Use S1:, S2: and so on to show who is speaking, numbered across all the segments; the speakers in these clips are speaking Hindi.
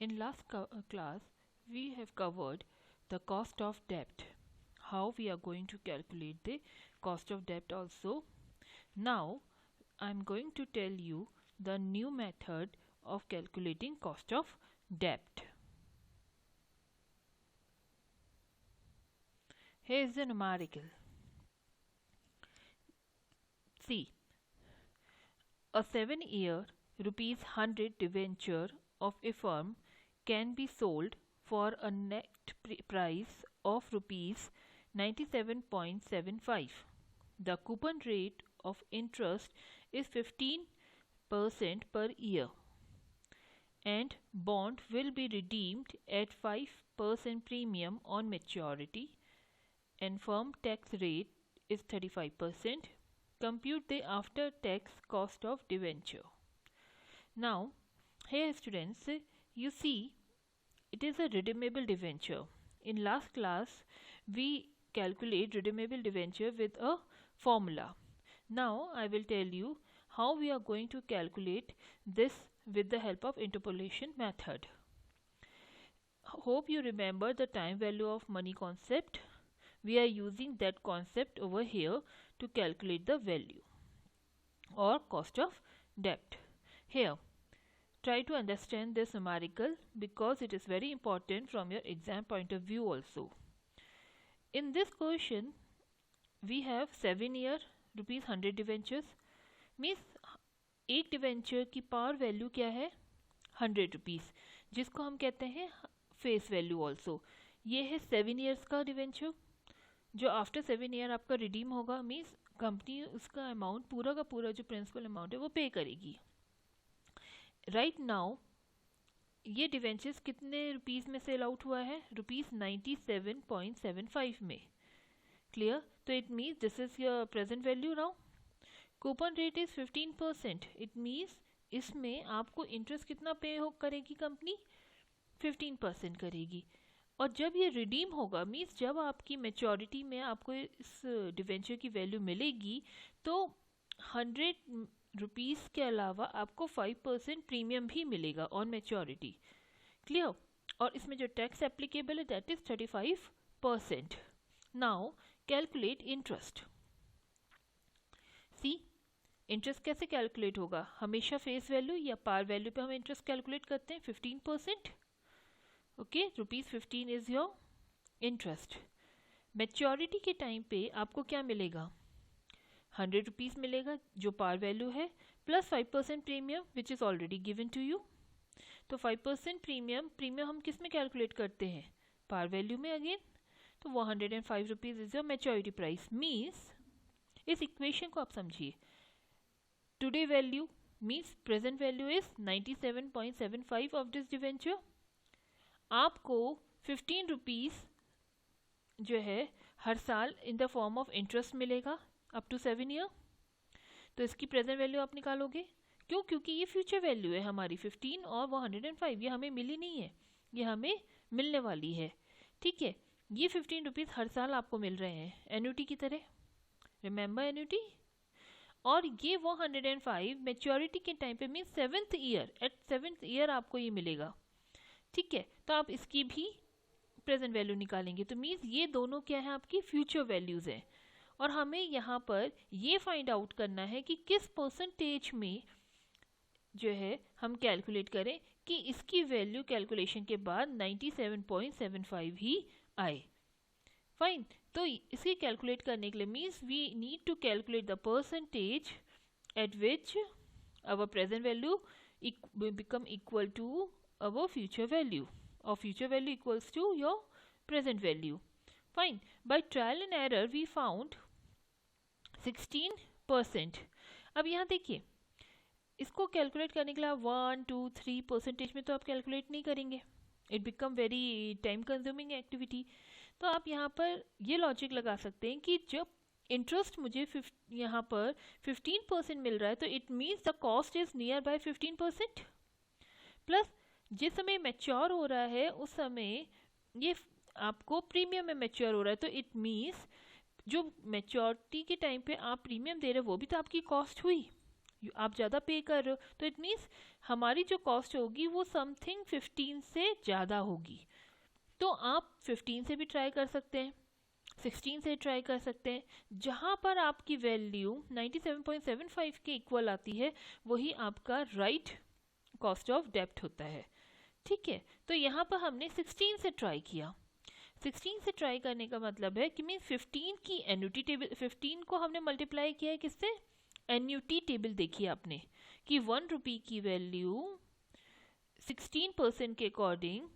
S1: In last class, we have covered the cost of debt, how we are going to calculate the cost of debt also. Now, I'm going to tell you the new method of calculating cost of debt. Here is the numerical. See, a 7-year rupees 100 debenture of a firm can be sold for a net price of rupees 97.75. The coupon rate of interest is 15% per year, and bond will be redeemed at 5% premium on maturity, and firm tax rate is 35%. Compute the after tax cost of debenture. Now, here students, you see it is a redeemable debenture. In last class, we calculate redeemable debenture with a formula. Now, I will tell you how we are going to calculate this with the help of interpolation method. Hope you remember the time value of money concept. We are using that concept over here to calculate the value or cost of debt. Here, try to understand this numerical because it is very important from your exam point of view also. In this question, we have 7-year rupees 100 debentures, means एक डिवेंचर की पार वैल्यू क्या है 100 रुपीज़, जिसको हम कहते हैं फेस वैल्यू ऑल्सो. ये है 7 ईयर्स का डिवेंचर जो आफ्टर 7 ईयर आपका रिडीम होगा, मीन्स कंपनी उसका अमाउंट पूरा का पूरा जो प्रिंसिपल अमाउंट है वो पे करेगी. राइट नाउ ये डिवेंचर्स कितने रुपीज़ में सेल आउट हुआ है, रुपीज़ 97.75 में. क्लियर? तो it means this is your present value. Now coupon rate is 15%. It means इसमें आपको इंटरेस्ट कितना पे हो करेगी कंपनी, 15% करेगी. और जब ये रिडीम होगा, मीन्स जब आपकी मेचोरिटी में आपको इस डिवेंचर की वैल्यू मिलेगी, तो 100 रुपीज़ के अलावा आपको 5% प्रीमियम भी मिलेगा ऑन मेचोरिटी. क्लियर? और इसमें जो टैक्स एप्लीकेबल है that is 35%. Now calculate interest. See, interest कैसे कैलकुलेट होगा, हमेशा फेस वैल्यू या पार वैल्यू पे हम इंटरेस्ट कैलकुलेट करते हैं 15%. Okay, rupees 15 is your interest. Maturity के टाइम पे आपको क्या मिलेगा, 100 रुपीज़ मिलेगा जो पार वैल्यू है, plus 5% premium which is already given to you. तो 5% प्रीमियम हम किस में कैलकुलेट करते हैं, पार वैल्यू में अगेन. तो 105 rupees is your maturity price. Means इस इक्वेशन को आप समझिए, today value means present value is 97.75 of this debenture. आपको 15 रुपीज़ जो है हर साल इन द फॉर्म ऑफ इंटरेस्ट मिलेगा अप टू 7 ईयर. तो इसकी प्रेजेंट वैल्यू आप निकालोगे. क्यों? क्योंकि ये फ्यूचर वैल्यू है हमारी 15 और वो 105. ये हमें मिली नहीं है, ये हमें मिलने वाली है. ठीक है, ये 15 रुपीज़ हर साल आपको मिल रहे हैं एन्युटी की तरह. Remember annuity. और ये वो 105 मेच्योरिटी के टाइम पे means 7th year, eight 7th year आपको ये मिलेगा. ठीक है, तो आप इसकी भी प्रेजेंट वैल्यू निकालेंगे. तो मीन्स ये दोनों क्या है, आपकी फ्यूचर वैल्यूज़ हैं. और हमें यहाँ पर ये फाइंड आउट करना है कि किस परसेंटेज में जो है हम कैलकुलेट करें कि इसकी वैल्यू कैलकुलेशन के बाद 97.75 ही आए. फाइन. तो इसे कैलकुलेट करने के लिए means we need to calculate the percentage at which our present value become equal to our future value, or future value equals to your present value. Fine. By trial and error we found 16%. अब यहाँ देखिए, इसको कैलकुलेट करने के लिए 1, 2, 3% में तो आप कैलकुलेट नहीं करेंगे, it become very time consuming activity. तो आप यहाँ पर ये लॉजिक लगा सकते हैं कि जब इंटरेस्ट मुझे यहाँ पर 15% मिल रहा है, तो it means the cost is near by 15%. Plus जिस समय मैच्योर हो रहा है उस समय ये आपको प्रीमियम में मैच्योर हो रहा है. तो इट मीन्स जो मैच्योरिटी के टाइम पे आप प्रीमियम दे रहे हो वो भी तो आपकी कॉस्ट हुई. आप ज़्यादा पे कर रहे हो, तो इट मीन्स हमारी जो कॉस्ट होगी वो समथिंग 15 से ज़्यादा होगी। तो आप 15 से भी ट्राई कर सकते हैं, 16 से ट्राई कर सकते हैं। जहाँ पर आपकी वैल्यू 97.75 के इक्वल आती है वही आपका राइट कॉस्ट ऑफ डेप्ट होता है। ठीक है, तो यहाँ पर हमने 16 से ट्राई किया। 16 से ट्राई करने का मतलब है कि मीन 15 की एन्युटी टेबल, 15 को हमने मल्टीप्लाई किया है किससे, एन्युटी टेबल देखिए आपने कि 1 रुपी की वैल्यू 16% के अकॉर्डिंग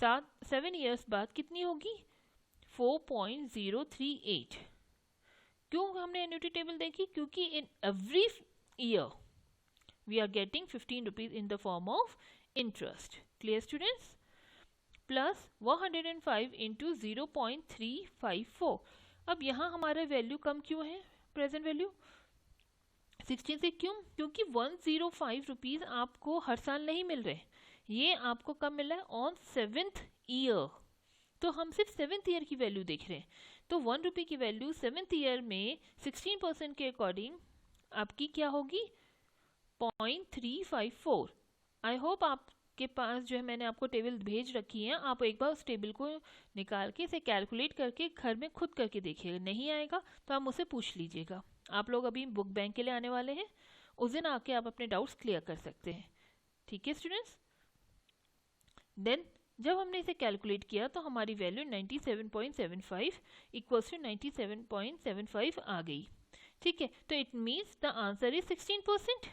S1: 7 ईयर्स बाद कितनी होगी, 4.038। क्यों हमने एन्युटी टेबल देखी, क्योंकि in every year we are getting 15 rupees in the form of interest. Clear students, plus 105 into 0.354। अब यहाँ हमारा वैल्यू कम क्यों है, प्रेजेंट वैल्यू 16 से, क्यों, क्योंकि 105 रुपीज आपको हर साल नहीं मिल रहे, ये आपको कब मिला है, ऑन 7th ईयर। तो हम सिर्फ 7th ईयर की वैल्यू देख रहे हैं, तो 1 रुपी की वैल्यू 7th ईयर में 16% के अकॉर्डिंग आपकी क्या होगी, 0.354। आई होप आपके पास जो है मैंने आपको टेबल भेज रखी है, आप एक बार उस टेबल को निकाल के इसे कैलकुलेट करके घर में खुद करके देखिएगा, नहीं आएगा तो आप मुझसे पूछ लीजिएगा। आप लोग अभी बुक बैंक के लिए आने वाले हैं, उस दिन आके आप अपने डाउट्स क्लियर कर सकते हैं। ठीक है स्टूडेंट्स, देन जब हमने इसे कैलकुलेट किया तो हमारी वैल्यू 97.75 इक्वल्स टू 97.75 आ गई। ठीक है, तो it means the answer is 16%।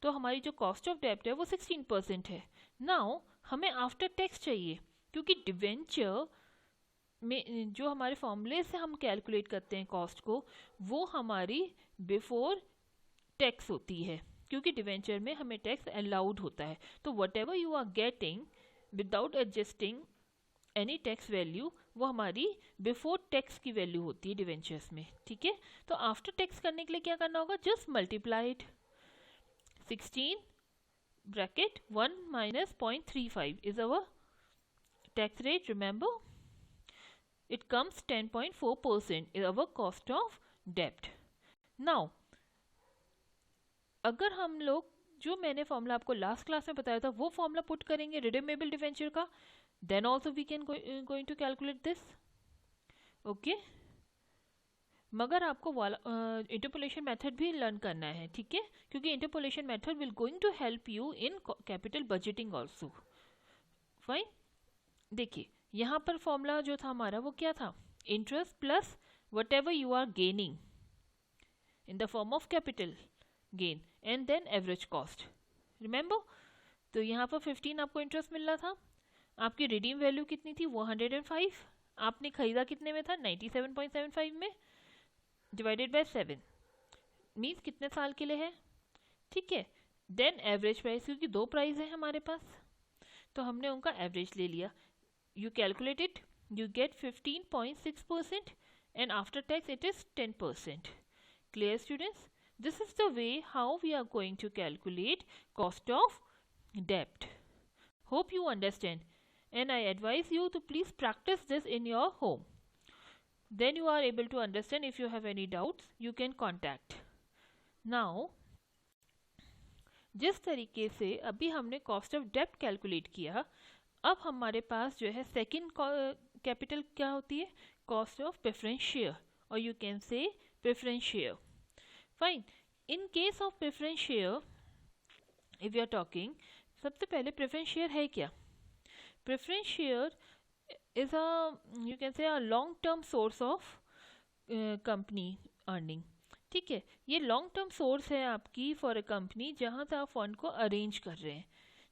S1: तो हमारी जो कॉस्ट ऑफ डेब्ट है वो 16% है। नाउ हमें आफ्टर टैक्स चाहिए, क्योंकि डिवेंचर में जो हमारे फॉर्मूले से हम कैलकुलेट करते हैं कॉस्ट को, वो हमारी बिफोर टैक्स होती है, क्योंकि डिवेंचर में हमें टैक्स अलाउड होता है। तो whatever you are getting without adjusting any tax value, वो हमारी बिफोर टैक्स की वैल्यू होती है डिवेंचर्स में। ठीक है, तो आफ्टर टैक्स करने के लिए क्या करना होगा, just multiply it, 16 bracket 1 minus 0.35 is our tax rate. Remember, it comes 10.4% is our cost of debt. Now, अगर हम लोग जो मैंने फॉर्मूला आपको लास्ट क्लास में बताया था वो फॉर्मूला पुट करेंगे रिडीमेबल डिवेंचर का, then also we can going to calculate this. Okay, मगर आपको इंटरपोलेशन मेथड भी लर्न करना है, ठीक है, क्योंकि interpolation method will going to help you in capital budgeting also. Fine, देखिए यहाँ पर फॉर्मूला जो था हमारा वो क्या था, interest plus whatever you are gaining in the form of capital gain and then average cost. Remember, तो यहाँ पर 15 आपको इंटरेस्ट मिल रहा था, आपकी रिडीम वैल्यू कितनी थी, 105, आपने खरीदा कितने में था, 97.75 में, डिवाइडेड बाय 7 मीन्स कितने साल के लिए है। ठीक है, देन एवरेज प्राइस, क्योंकि दो प्राइस है हमारे पास तो हमने उनका एवरेज ले लिया, you calculate it, you get 15.6% and after tax it is 10%. Clear students? This is the way how we are going to calculate cost of debt. Hope you understand, and I advise you to please practice this in your home. Then you are able to understand. If you have any doubts, you can contact. Now, जिस तरीके से अभी हमने कॉस्ट ऑफ डेप्ट कैलकुलेट किया, अब हमारे पास जो है सेकंड कैपिटल क्या होती है, कॉस्ट ऑफ प्रेफरेंस शेयर, और you can say preference share. Fine, in case of preference share if you are talking, सबसे पहले प्रेफरेंस शेयर है क्या. Preference share is a you can say a long term source of company earning. ठीक है, ये लॉन्ग टर्म सोर्स है आपकी फॉर अ कंपनी जहाँ से आप फंड को अरेंज कर रहे हैं.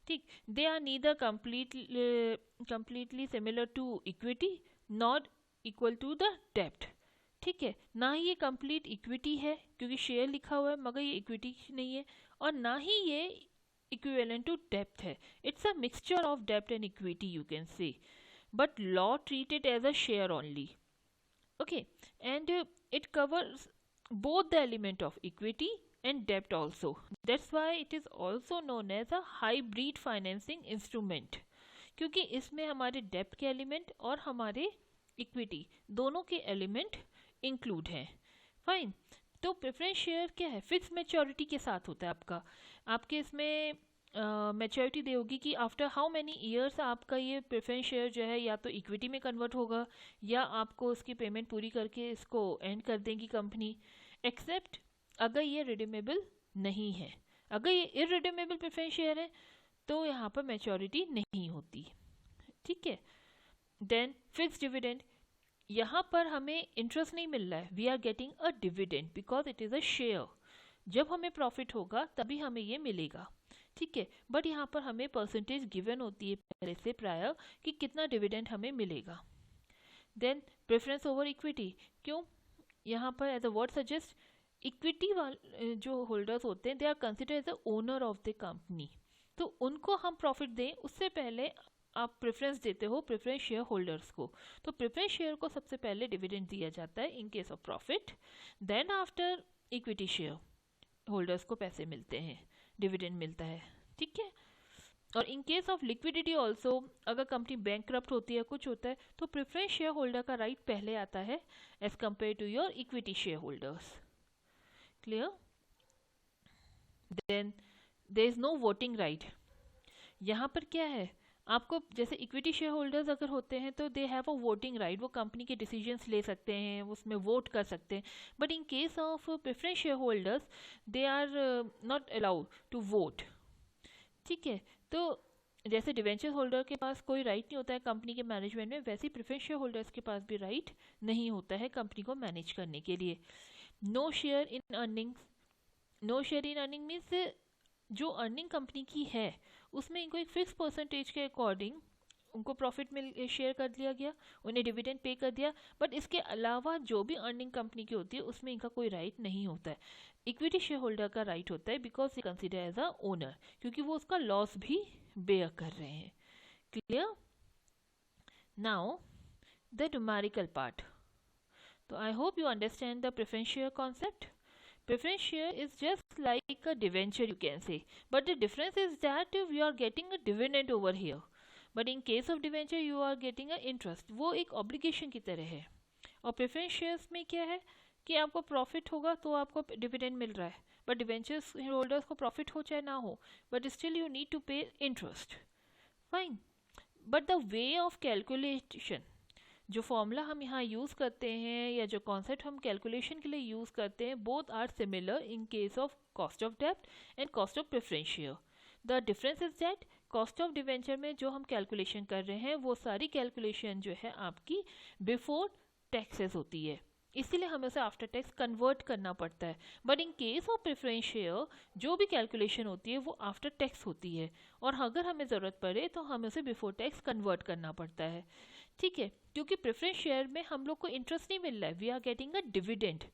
S1: ठीक, they are neither completely similar to equity not equal to the डेप्ट. ठीक है, ना ही ये कंप्लीट इक्विटी है क्योंकि शेयर लिखा हुआ है मगर ये इक्विटी नहीं है, और ना ही ये इक्विवेलेंट टू डेप्ट है. इट्स अ मिक्सचर ऑफ डेप्ट and equity you can say, but law treat it as a share only. Okay, and it covers both the element of equity and debt also. That's why it is also known as a hybrid financing instrument, क्योंकि इसमें हमारे डेप्ट के एलिमेंट और हमारे इक्विटी दोनों के एलिमेंट इंक्लूड हैं. फाइन, तो प्रेफरेंस शेयर क्या है, फिक्स मैच्योरिटी के साथ होता है आपका। आपके इसमें मैच्योरिटी दे होगी कि आफ्टर हाउ मैनी ईयर्स आपका ये प्रेफरेंस शेयर जो है या तो इक्विटी में कन्वर्ट होगा या आपको उसकी पेमेंट पूरी करके इसको एंड कर देगी कंपनी, एक्सेप्ट अगर ये रिडीमेबल नहीं है। अगर ये इररिडीमेबल प्रेफरेंस शेयर है तो यहाँ पर मैच्योरिटी नहीं होती, ठीक है। देन फिक्स डिविडेंड, यहाँ पर हमें इंटरेस्ट नहीं मिल रहा है, we are getting a dividend because it is a share. जब हमें प्रॉफिट होगा तभी हमें ये मिलेगा, ठीक है। बट यहाँ पर हमें परसेंटेज गिवन होती है पहले से प्रायर कि कितना डिविडेंड हमें मिलेगा। देन प्रेफरेंस ओवर इक्विटी, क्यों, यहाँ पर as a word suggest, equity वाले जो होल्डर्स होते हैं they are consider as the owner of the company, तो उनको हम प्रॉफिट दें उससे पहले आप प्रेफरेंस देते हो प्रेफरेंस शेयर होल्डर्स को, तो प्रेफरेंस शेयर को सबसे पहले डिविडेंड दिया जाता है in case of profit, then after equity share holders को पैसे मिलते हैं, डिविडेंड मिलता है, ठीक है। और in case of liquidity also, अगर कंपनी बैंकक्रप्ट होती है, कुछ होता है, तो प्रेफरेंस शेयर होल्डर का राइट पहले आता है as compare to your equity share holders, clear. Then there is no voting right, यहाँ पर क्या है, आपको जैसे इक्विटी शेयर होल्डर्स अगर होते हैं तो they have a voting right, वो कंपनी के डिसीजंस ले सकते हैं, उसमें वोट कर सकते हैं। But in case of preference share holders they are not allowed to vote, ठीक है। तो जैसे डिवेंचर होल्डर के पास कोई राइट नहीं होता है कंपनी के मैनेजमेंट में, वैसे ही प्रेफरेंस शेयर होल्डर्स के पास भी राइट नहीं होता है कंपनी को मैनेज करने के लिए। No share in earnings, no share in earning means जो अर्निंग कंपनी की है उसमें इनको एक फिक्स परसेंटेज के अकॉर्डिंग उनको प्रॉफिट में शेयर कर दिया गया, उन्हें डिविडेंड पे कर दिया, बट इसके अलावा जो भी अर्निंग कंपनी की होती है उसमें इनका कोई राइट नहीं होता है। इक्विटी शेयर होल्डर का राइट होता है बिकॉज ये कंसिडर एज अ ओनर, क्योंकि वो उसका लॉस भी बेयर कर रहे हैं, clear. Now the numerical part, तो I hope you understand the preference share concept. Preference share is just like a debenture, you can say, but the difference is that we are getting a dividend over here, but in case of debenture you are getting a interest, वो एक obligation की तरह है। और preference shares में क्या है कि आपको profit होगा तो आपको dividend मिल रहा है, but debentures holders को profit हो चाहे ना हो, but still you need to pay interest, fine। but the way of calculation, जो फॉर्मूला हम यहाँ यूज़ करते हैं या जो कॉन्सेप्ट हम कैलकुलेशन के लिए यूज़ करते हैं, both are similar in case of cost of डेब्ट and cost of preference share. The difference is that cost of debenture में जो हम कैलकुलेशन कर रहे हैं वो सारी कैलकुलेशन जो है आपकी बिफोर टैक्सेस होती है, इसीलिए हमें उसे आफ्टर टैक्स कन्वर्ट करना पड़ता है। But in case of preference share जो भी कैलकुलेशन होती है वो आफ्टर टैक्स होती है, और अगर हमें ज़रूरत पड़े तो हमें उसे बिफोर टैक्स कन्वर्ट करना पड़ता है, ठीक है। क्योंकि प्रेफरेंस शेयर में हम लोग को इंटरेस्ट नहीं मिल रहा है, we are getting a dividend,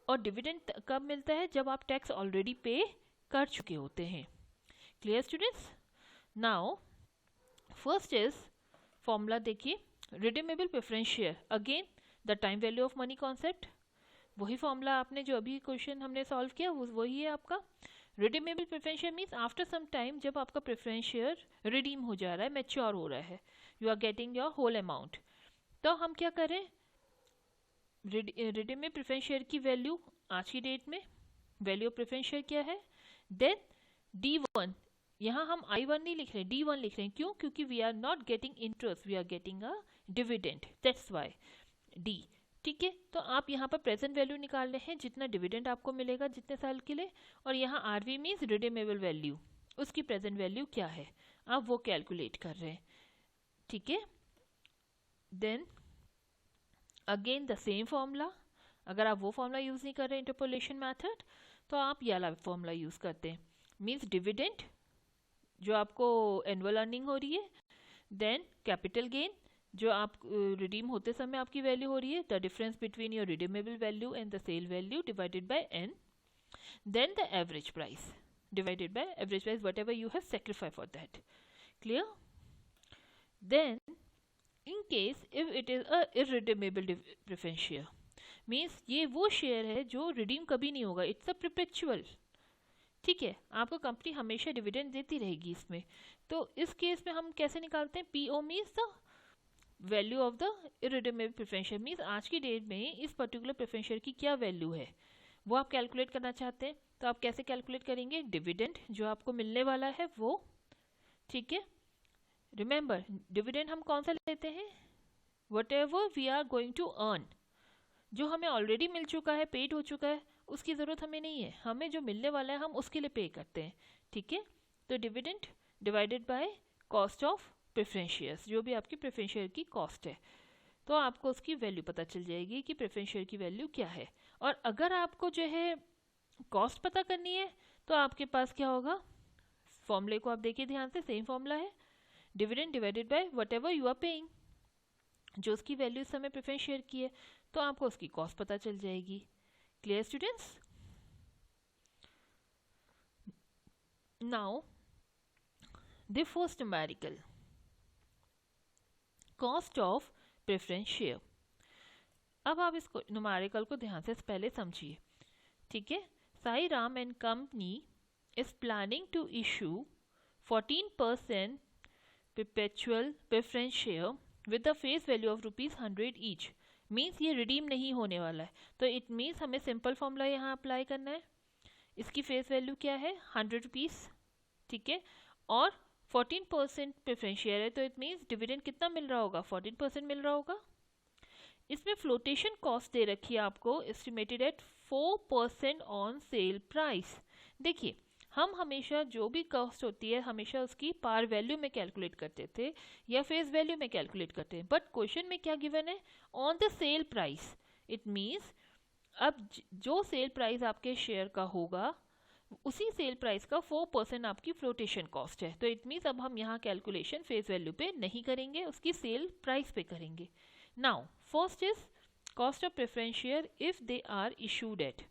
S1: और डिविडेंड कब मिलता है, जब आप टैक्स ऑलरेडी पे कर चुके होते हैं, clear students. Now first is formula देखिए, redeemable preference share, again the time value of money concept, वही फॉर्मूला आपने जो अभी क्वेश्चन हमने सॉल्व किया वही है आपका। Redeemable preference share means after some time जब आपका प्रेफरेंस शेयर रिडीम हो जा रहा है, मैच्योर हो रहा है, you are getting your whole amount, तो हम क्या करें, रिडीमेबल प्रेफरेंस शेयर की वैल्यू आज की डेट में वैल्यू ऑफ प्रेफरेंस शेयर क्या है, देन D1, यहाँ हम I1 नहीं लिख रहे, D1 लिख रहे हैं, क्यों, क्योंकि we are not getting interest, we are getting a dividend, that's why D, ठीक है। तो आप यहाँ पर प्रेजेंट वैल्यू निकाल रहे हैं जितना डिविडेंड आपको मिलेगा जितने साल के लिए, और यहाँ RV मीन्स रिडीमेबल वैल्यू, उसकी प्रेजेंट वैल्यू क्या है आप वो कैलकुलेट कर रहे हैं, ठीक है। Then again the same formula, अगर आप वो फॉर्मूला यूज़ नहीं कर रहे इंटरपोलेशन मेथड तो आप ये वाला फॉर्मूला यूज़ करते हैं, मीन्स डिविडेंड जो आपको एनुअल अर्निंग हो रही है, देन कैपिटल गेन जो आप रिडीम होते समय आपकी वैल्यू हो रही है, the difference between your redeemable value and the sale value divided by n, then the average price divided by average price whatever you have sacrifice for that, clear. Then in case if it is a irredeemable preference share means ये वो शेयर है जो रिडीम कभी नहीं होगा, इट्स अ perpetual, ठीक है, आपको कंपनी हमेशा डिविडेंड देती रहेगी इसमें। तो इस केस में हम कैसे निकालते हैं, PO means the value of the irredeemable preference share, means आज की डेट में इस पर्टिकुलर प्रेफरेंस शेयर की क्या वैल्यू है, वो आप कैलकुलेट करना चाहते हैं, तो आप कैसे कैलकुलेट करेंगे? डिविडेंड जो आपको मिलने वाला है वो, ठीक है। रिमेंबर, डिविडेंड हम कौन सा लेते हैं? whatever we are going to earn, जो हमें ऑलरेडी मिल चुका है, पेड हो चुका है, उसकी ज़रूरत हमें नहीं है, हमें जो मिलने वाला है हम उसके लिए पे करते हैं, ठीक है। तो dividend divided by cost of preference shares, जो भी आपकी प्रेफरेंस शेयर की कॉस्ट है, तो आपको उसकी वैल्यू पता चल जाएगी कि प्रेफरेंस शेयर की वैल्यू क्या है। और अगर आपको जो है कॉस्ट पता करनी है तो आपके पास क्या होगा? फॉर्मूले को आप देखिए ध्यान से, सेम फॉर्मूला है, dividend divided by whatever you are paying, जो उसकी वैल्यू इस समय प्रेफरेंस शेयर की है, तो आपको उसकी कॉस्ट पता चल जाएगी। Clear students? Now the first numerical, cost of preference share. अब आप इसको न्यूमेरिकल को ध्यान से पहले समझिए, ठीक है। Sai Ram and company is planning to issue 14% perpetual preference share with the face value of ₹100 each। Means ये रिडीम नहीं होने वाला है, तो इट मीन्स हमें सिंपल फॉर्मूला यहाँ अप्लाई करना है। इसकी फेस वैल्यू क्या है? ₹100, ठीक है। और 14% प्रेफरेंस शेयर है, तो इट मीन्स डिविडेंड कितना मिल रहा होगा? 14% मिल रहा होगा। इसमें फ्लोटेशन कॉस्ट दे रखी है आपको, estimated at 4% on sale price. देखिए, हम हमेशा जो भी कॉस्ट होती है हमेशा उसकी पार वैल्यू में कैलकुलेट करते थे या फेस वैल्यू में कैलकुलेट करते हैं, बट क्वेश्चन में क्या गिवन है? On the sale price. It means अब जो सेल प्राइस आपके शेयर का होगा उसी सेल प्राइस का 4% आपकी फ्लोटेशन कॉस्ट है, तो इट मीन्स अब हम यहाँ कैलकुलेशन फेस वैल्यू पे नहीं करेंगे, उसकी सेल प्राइस पे करेंगे। Now first is cost of preference share if they are issued at,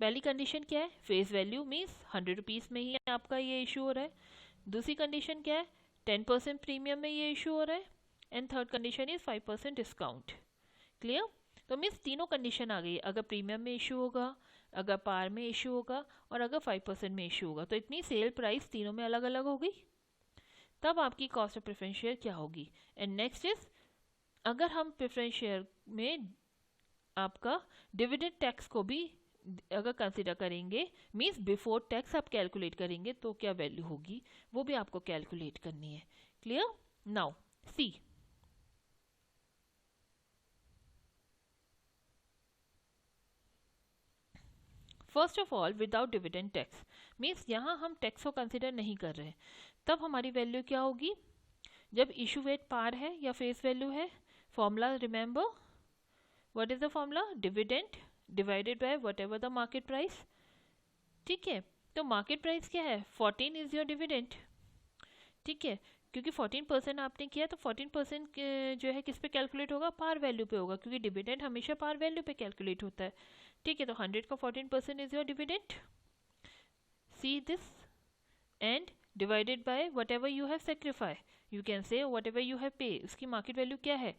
S1: पहली कंडीशन क्या है? फेस वैल्यू मीन्स ₹100 में ही आपका ये इशू हो रहा है। दूसरी कंडीशन क्या है? 10% प्रीमियम में ये इशू हो रहा है। And third condition is 5% discount. Clear? तो मीन्स तीनों कंडीशन आ गई, अगर प्रीमियम में इशू होगा, अगर पार में इशू होगा और अगर 5% में इशू होगा, तो इतनी सेल प्राइस तीनों में अलग अलग होगी, तब आपकी कॉस्ट ऑफ प्रेफरेंस शेयर क्या होगी। एंड नेक्स्ट इज, अगर हम प्रेफरेंस शेयर में आपका डिविडेंड टैक्स को भी अगर कंसिडर करेंगे, मीन्स बिफोर टैक्स आप कैलकुलेट करेंगे, तो क्या वैल्यू होगी वो भी आपको कैलकुलेट करनी है। Clear? Now see, first of all without dividend tax, means यहाँ हम टैक्स को कंसिडर नहीं कर रहे हैं, तब हमारी वैल्यू क्या होगी? जब इशू वेट पार है या फेस वैल्यू है, formula remember, what is the formula? Dividend divided by whatever the market price, ठीक है। तो मार्केट प्राइस क्या है? 14 इज योर डिविडेंड, ठीक है। क्योंकि 14% आपने किया तो 14% जो है किस पे कैलकुलेट होगा? पार वैल्यू पे होगा, क्योंकि डिविडेंड हमेशा पार वैल्यू पे कैलकुलेट होता है, ठीक है। तो 100 का 14% is your dividend, see this, and divided by what ever you have sacrifice, you can से वट एवर यू हैव पे, उसकी मार्केट वैल्यू क्या है?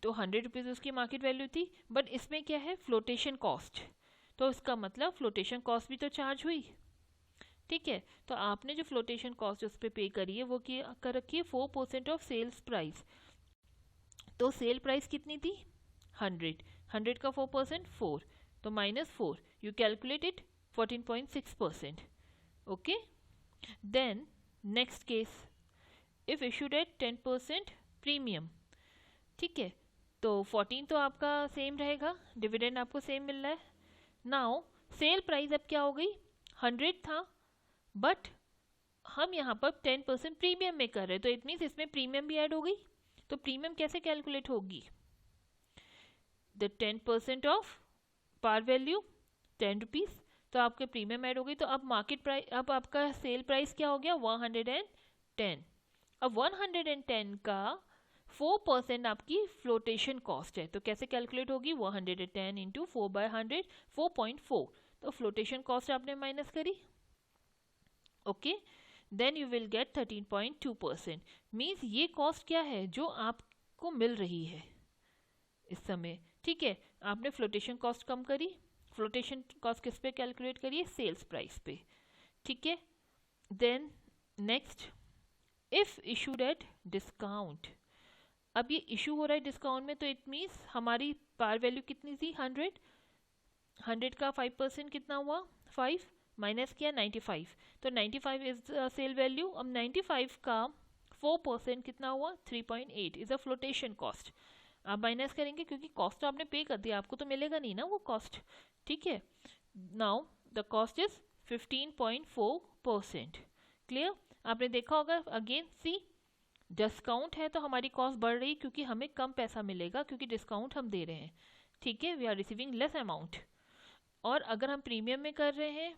S1: तो ₹100 उसकी मार्केट वैल्यू थी, बट इसमें क्या है? फ्लोटेशन कॉस्ट, तो इसका मतलब फ्लोटेशन कॉस्ट भी तो चार्ज हुई, ठीक है। तो आपने जो फ्लोटेशन कॉस्ट उस पर पे करी है वो क्या कर रखी है? 4% ऑफ सेल्स प्राइस। तो सेल प्राइस कितनी थी? 100 का 4% 4, तो -4, you calculate it 14.6%, okay. Then next case, if issued at 10% premium, ठीक है। तो 14 तो आपका सेम रहेगा, डिविडेंड आपको सेम मिल रहा है। नाउ सेल प्राइस अब क्या हो गई? 100 था, बट हम यहाँ पर 10% प्रीमियम में कर रहे हैं, तो इट मीन्स इसमें प्रीमियम भी ऐड हो गई। तो प्रीमियम कैसे कैलकुलेट होगी? द 10% ऑफ पार वैल्यू ₹10, तो आपके प्रीमियम ऐड हो गई, तो अब मार्केट प्राइस, अब आपका सेल प्राइस क्या हो गया? 110। अब 110 का 4% आपकी फ्लोटेशन कॉस्ट है, तो कैसे कैलकुलेट होगी? 110 इंटू 4/100, 4.4, तो फ्लोटेशन कॉस्ट आपने माइनस करी, okay. Then you will get 13.2%, means ये कॉस्ट क्या है जो आपको मिल रही है इस समय, ठीक है। आपने फ्लोटेशन कॉस्ट कम करी, फ्लोटेशन कॉस्ट किस पे कैलकुलेट करिए? सेल्स प्राइस पे, ठीक है। Then next, if issued at discount, अब ये इशू हो रहा है डिस्काउंट में, तो इट मीन्स हमारी पार वैल्यू कितनी थी? 100, 100 का 5% कितना हुआ 5, माइनस किया 95, तो 95 इज सेल वैल्यू। अब 95 का 4% कितना हुआ 3.8 इज अ फ्लोटेशन कॉस्ट। आप माइनस करेंगे क्योंकि कॉस्ट तो आपने पे कर दिया, आपको तो मिलेगा नहीं ना वो कॉस्ट, ठीक है। Now the cost is 15.4%। Clear? आपने देखा होगा अगेन सी, डिस्काउंट है तो हमारी कॉस्ट बढ़ रही क्योंकि हमें कम पैसा मिलेगा क्योंकि डिस्काउंट हम दे रहे हैं, ठीक है, we are receiving less amount. और अगर हम प्रीमियम में कर रहे हैं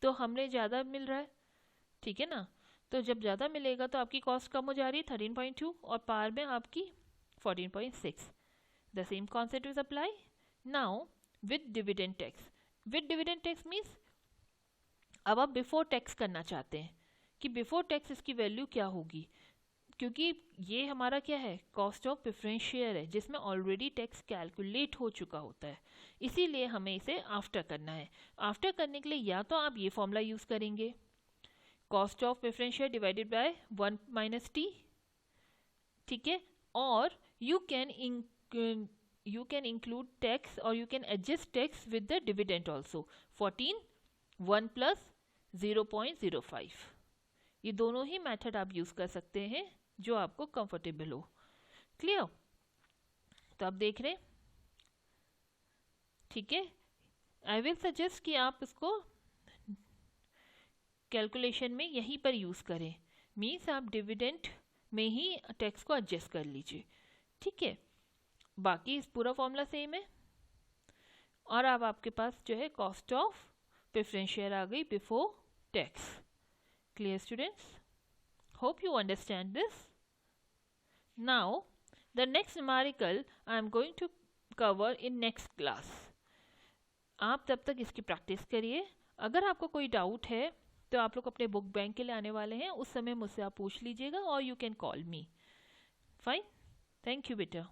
S1: तो हमें ज़्यादा मिल रहा है, ठीक है ना। तो जब ज़्यादा मिलेगा तो आपकी कॉस्ट कम हो जा रही है 13.2 और पार में आपकी 14.6। The same concept is apply now with dividend tax. With dividend tax means अब आप बिफोर टैक्स करना चाहते हैं कि बिफोर टैक्स इसकी वैल्यू क्या होगी, क्योंकि ये हमारा क्या है कॉस्ट ऑफ प्रेफरेंस शेयर है जिसमें ऑलरेडी टैक्स कैलकुलेट हो चुका होता है, इसीलिए हमें इसे आफ्टर करना है। आफ्टर करने के लिए या तो आप ये फॉर्मूला यूज़ करेंगे, cost of preference share divided by 1 minus T, ठीक है, और यू कैन इंक्लूड टैक्स और you can adjust tax with the dividend also. 14 1 plus 0.05, ये दोनों ही मेथड आप यूज़ कर सकते हैं जो आपको कंफर्टेबल हो। क्लियर? तो आप देख रहे हैं, ठीक है। आई विल सजेस्ट कि आप इसको कैलकुलेशन में यहीं पर यूज़ करें, मीन्स आप डिविडेंड में ही टैक्स को एडजस्ट कर लीजिए, ठीक है। बाकी इस पूरा फॉर्मूला सेम है और अब आपके पास जो है कॉस्ट ऑफ प्रेफरेंस शेयर आ गई before tax. Clear students? Hope you understand this. Now, the next numerical I am going to cover in next class. आप तब तक इसकी प्रैक्टिस करिए। अगर आपको कोई डाउट है तो आप लोग अपने बुक बैंक के लिए आने वाले हैं, उस समय मुझसे आप पूछ लीजिएगा और you can call me. Fine, thank you बेटा।